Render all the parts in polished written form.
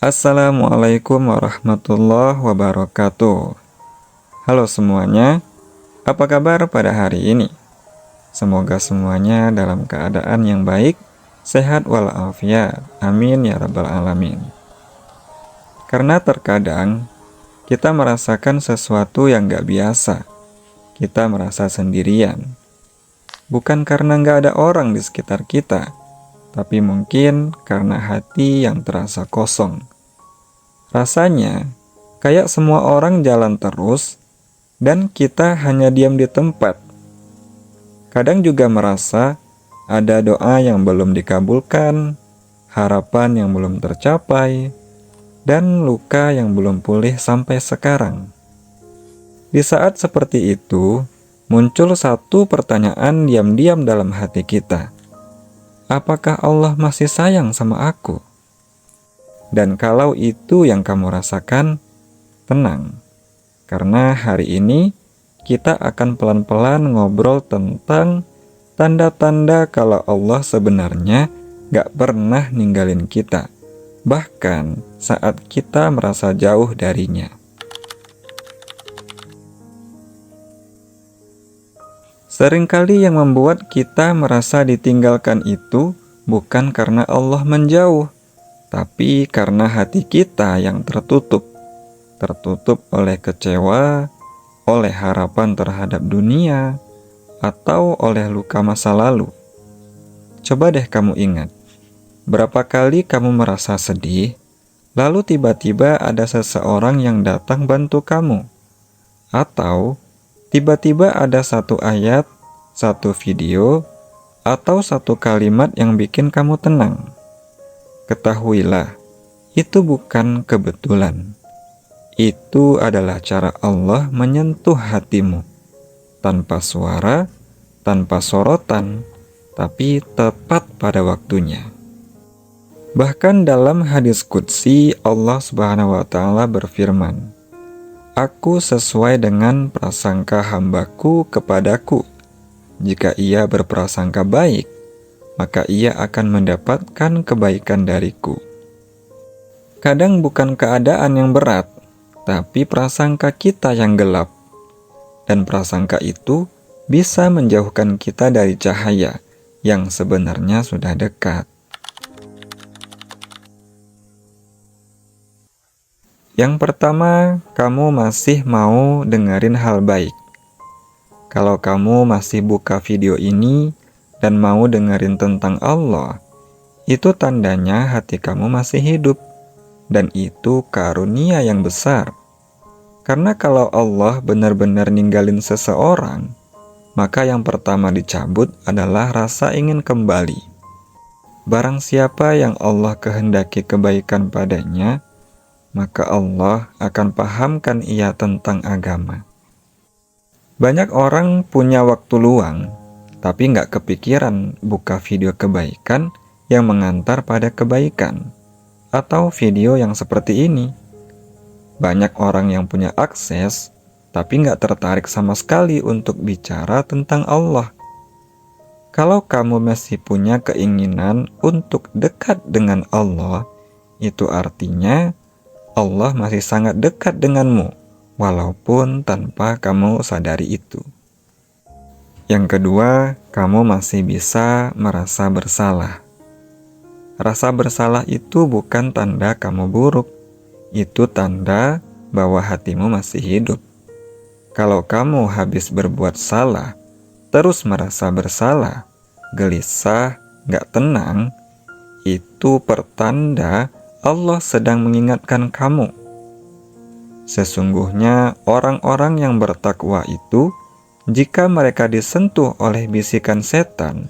Assalamualaikum warahmatullahi wabarakatuh. Halo semuanya, apa kabar pada hari ini? Semoga semuanya dalam keadaan yang baik, sehat walafiat. Amin ya rabbal alamin. Karena terkadang kita merasakan sesuatu yang gak biasa. Kita merasa sendirian. Bukan karena gak ada orang di sekitar kita, tapi mungkin karena hati yang terasa kosong. Rasanya kayak semua orang jalan terus dan kita hanya diam di tempat. Kadang juga merasa ada doa yang belum dikabulkan, harapan yang belum tercapai, dan luka yang belum pulih sampai sekarang. Di saat seperti itu, muncul satu pertanyaan diam-diam dalam hati kita. Apakah Allah masih sayang sama aku? Dan kalau itu yang kamu rasakan, tenang. Karena hari ini kita akan pelan-pelan ngobrol tentang tanda-tanda kalau Allah sebenarnya gak pernah ninggalin kita. Bahkan saat kita merasa jauh darinya. Seringkali yang membuat kita merasa ditinggalkan itu bukan karena Allah menjauh, tapi karena hati kita yang tertutup oleh kecewa, oleh harapan terhadap dunia, atau oleh luka masa lalu. Coba deh kamu ingat, berapa kali kamu merasa sedih, lalu tiba-tiba ada seseorang yang datang bantu kamu, atau tiba-tiba ada satu ayat, satu video, atau satu kalimat yang bikin kamu tenang. Ketahuilah, itu bukan kebetulan. Itu adalah cara Allah menyentuh hatimu. Tanpa suara, tanpa sorotan, tapi tepat pada waktunya. Bahkan dalam hadis qudsi, Allah Subhanahu wa Ta'ala berfirman, "Aku sesuai dengan prasangka hambaku kepadaku. Jika ia berprasangka baik, maka ia akan mendapatkan kebaikan dariku." Kadang bukan keadaan yang berat, tapi prasangka kita yang gelap. Dan prasangka itu bisa menjauhkan kita dari cahaya yang sebenarnya sudah dekat. Yang pertama, kamu masih mau dengerin hal baik. Kalau kamu masih buka video ini dan mau dengerin tentang Allah, itu tandanya hati kamu masih hidup. Dan itu karunia yang besar. Karena kalau Allah benar-benar ninggalin seseorang, maka yang pertama dicabut adalah rasa ingin kembali. Barang siapa yang Allah kehendaki kebaikan padanya, maka Allah akan pahamkan ia tentang agama. Banyak orang punya waktu luang, tapi nggak kepikiran buka video kebaikan yang mengantar pada kebaikan. Atau video yang seperti ini. Banyak orang yang punya akses, tapi nggak tertarik sama sekali untuk bicara tentang Allah. Kalau kamu masih punya keinginan untuk dekat dengan Allah, itu artinya Allah masih sangat dekat denganmu, walaupun tanpa kamu sadari itu. Yang kedua, kamu masih bisa merasa bersalah. Rasa bersalah itu bukan tanda kamu buruk, itu tanda bahwa hatimu masih hidup. Kalau kamu habis berbuat salah, terus merasa bersalah, gelisah, gak tenang, itu pertanda Allah sedang mengingatkan kamu. Sesungguhnya orang-orang yang bertakwa itu, jika mereka disentuh oleh bisikan setan,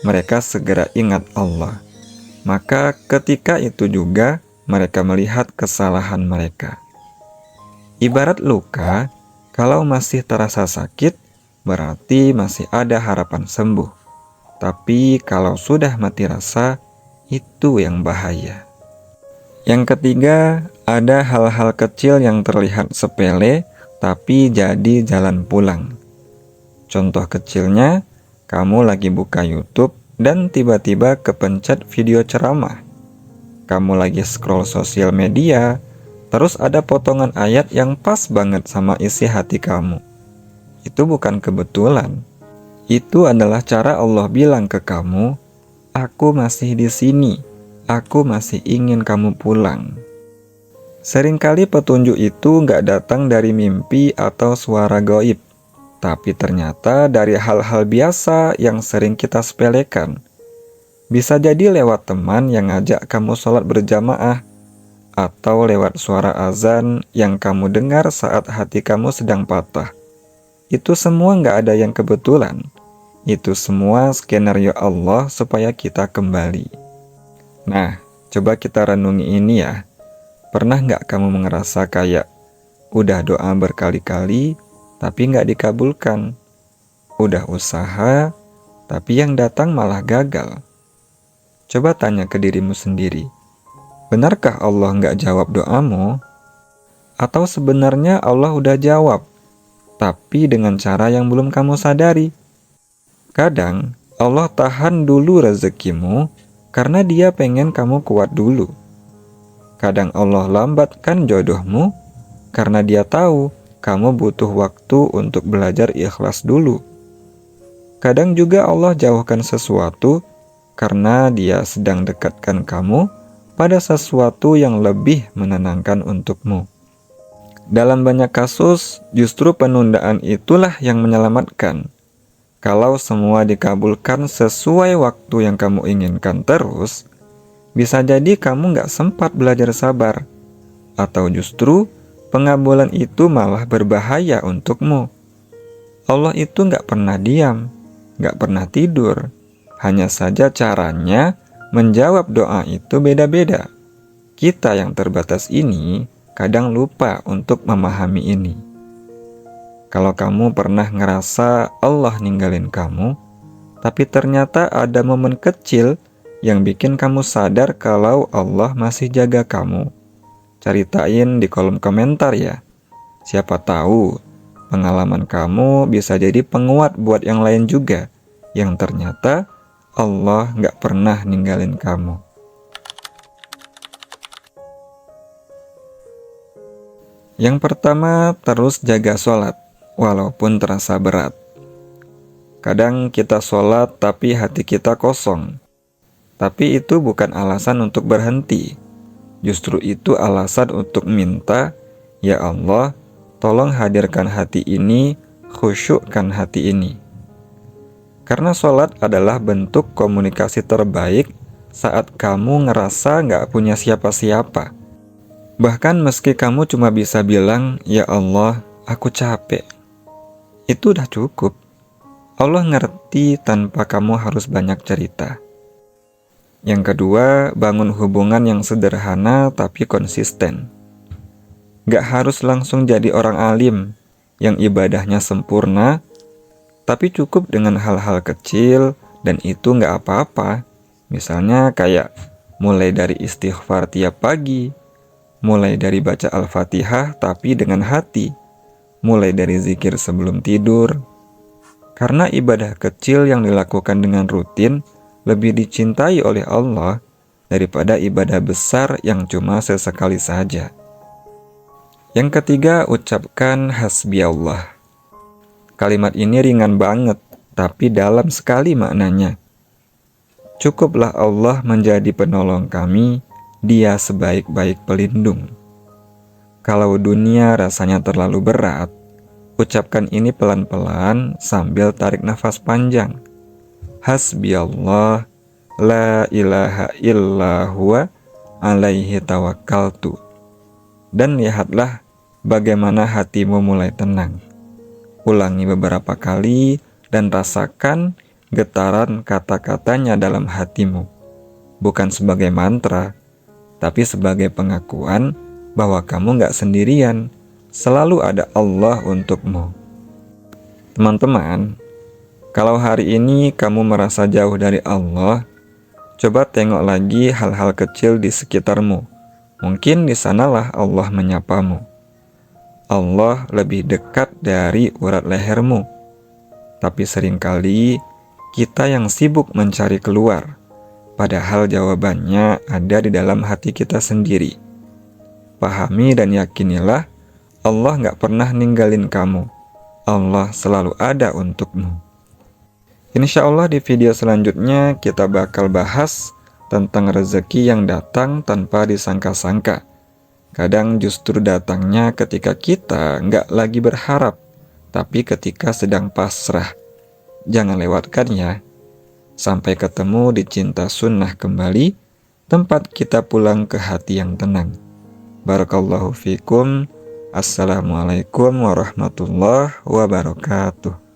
mereka segera ingat Allah. Maka ketika itu juga mereka melihat kesalahan mereka. Ibarat luka, kalau masih terasa sakit, berarti masih ada harapan sembuh. Tapi kalau sudah mati rasa, itu yang bahaya. Yang ketiga, ada hal-hal kecil yang terlihat sepele, tapi jadi jalan pulang. Contoh kecilnya, kamu lagi buka YouTube, dan tiba-tiba kepencet video ceramah. kamu lagi scroll sosial media, terus ada potongan ayat yang pas banget sama isi hati kamu. Itu bukan kebetulan. Itu adalah cara Allah bilang ke kamu, aku masih di sini, aku masih ingin kamu pulang. Seringkali petunjuk itu nggak datang dari mimpi atau suara gaib, tapi ternyata dari hal-hal biasa yang sering kita sepelekan. Bisa jadi lewat teman yang ngajak kamu sholat berjamaah, atau lewat suara azan yang kamu dengar saat hati kamu sedang patah. Itu semua nggak ada yang kebetulan. Itu semua skenario Allah supaya kita kembali. Nah, coba kita renungi ini ya. Pernah nggak kamu ngerasa kayak udah doa berkali-kali tapi nggak dikabulkan? Udah usaha tapi yang datang malah gagal. Coba tanya ke dirimu sendiri. Benarkah Allah nggak jawab doamu? Atau sebenarnya Allah udah jawab, tapi dengan cara yang belum kamu sadari? Kadang Allah tahan dulu rezekimu karena Dia pengen kamu kuat dulu. Kadang Allah lambatkan jodohmu karena Dia tahu kamu butuh waktu untuk belajar ikhlas dulu. Kadang juga Allah jauhkan sesuatu karena Dia sedang dekatkan kamu pada sesuatu yang lebih menenangkan untukmu. Dalam banyak kasus, justru penundaan itulah yang menyelamatkan. Kalau semua dikabulkan sesuai waktu yang kamu inginkan terus, bisa jadi kamu nggak sempat belajar sabar. Atau justru pengabulan itu malah berbahaya untukmu. Allah itu nggak pernah diam, nggak pernah tidur. Hanya saja caranya menjawab doa itu beda-beda. Kita yang terbatas ini kadang lupa untuk memahami ini. Kalau kamu pernah ngerasa Allah ninggalin kamu, tapi ternyata ada momen kecil yang bikin kamu sadar kalau Allah masih jaga kamu, ceritain di kolom komentar ya. Siapa tahu pengalaman kamu bisa jadi penguat buat yang lain juga, yang ternyata Allah nggak pernah ninggalin kamu. Yang pertama, terus jaga sholat, walaupun terasa berat. Kadang kita sholat tapi hati kita kosong. Tapi itu bukan alasan untuk berhenti. Justru itu alasan untuk minta, ya Allah, tolong hadirkan hati ini, khusyukkan hati ini. Karena sholat adalah bentuk komunikasi terbaik saat kamu ngerasa nggak punya siapa-siapa. Bahkan meski kamu cuma bisa bilang, ya Allah, aku capek. Itu udah cukup. Allah ngerti tanpa kamu harus banyak cerita. Yang kedua, bangun hubungan yang sederhana tapi konsisten. Gak harus langsung jadi orang alim yang ibadahnya sempurna, tapi cukup dengan hal-hal kecil dan itu gak apa-apa. Misalnya kayak mulai dari istighfar tiap pagi, mulai dari baca Al-Fatihah tapi dengan hati, mulai dari zikir sebelum tidur. Karena ibadah kecil yang dilakukan dengan rutin lebih dicintai oleh Allah daripada ibadah besar yang cuma sesekali saja. Yang ketiga, ucapkan hasbiyallah. Kalimat ini ringan banget, tapi dalam sekali maknanya. Cukuplah Allah menjadi penolong kami, Dia sebaik-baik pelindung. Kalau dunia rasanya terlalu berat, ucapkan ini pelan-pelan sambil tarik nafas panjang. Hasbiyallah, la ilaha illa huwa, alaihi tawakkaltu. Dan lihatlah bagaimana hatimu mulai tenang. Ulangi beberapa kali dan rasakan getaran kata-katanya dalam hatimu. Bukan sebagai mantra, tapi sebagai pengakuan bahwa kamu gak sendirian, selalu ada Allah untukmu. Teman-teman, kalau hari ini kamu merasa jauh dari Allah, coba tengok lagi hal-hal kecil di sekitarmu. Mungkin di sanalah Allah menyapamu. Allah lebih dekat dari urat lehermu. Tapi seringkali kita yang sibuk mencari keluar, padahal jawabannya ada di dalam hati kita sendiri. Pahami dan yakinilah, Allah nggak pernah ninggalin kamu. Allah selalu ada untukmu. Insya Allah di video selanjutnya kita bakal bahas tentang rezeki yang datang tanpa disangka-sangka. Kadang justru datangnya ketika kita nggak lagi berharap, tapi ketika sedang pasrah. Jangan lewatkan ya. Sampai ketemu di Cinta Sunnah kembali, tempat kita pulang ke hati yang tenang. Barakallahu fikum. Assalamualaikum warahmatullahi wabarakatuh.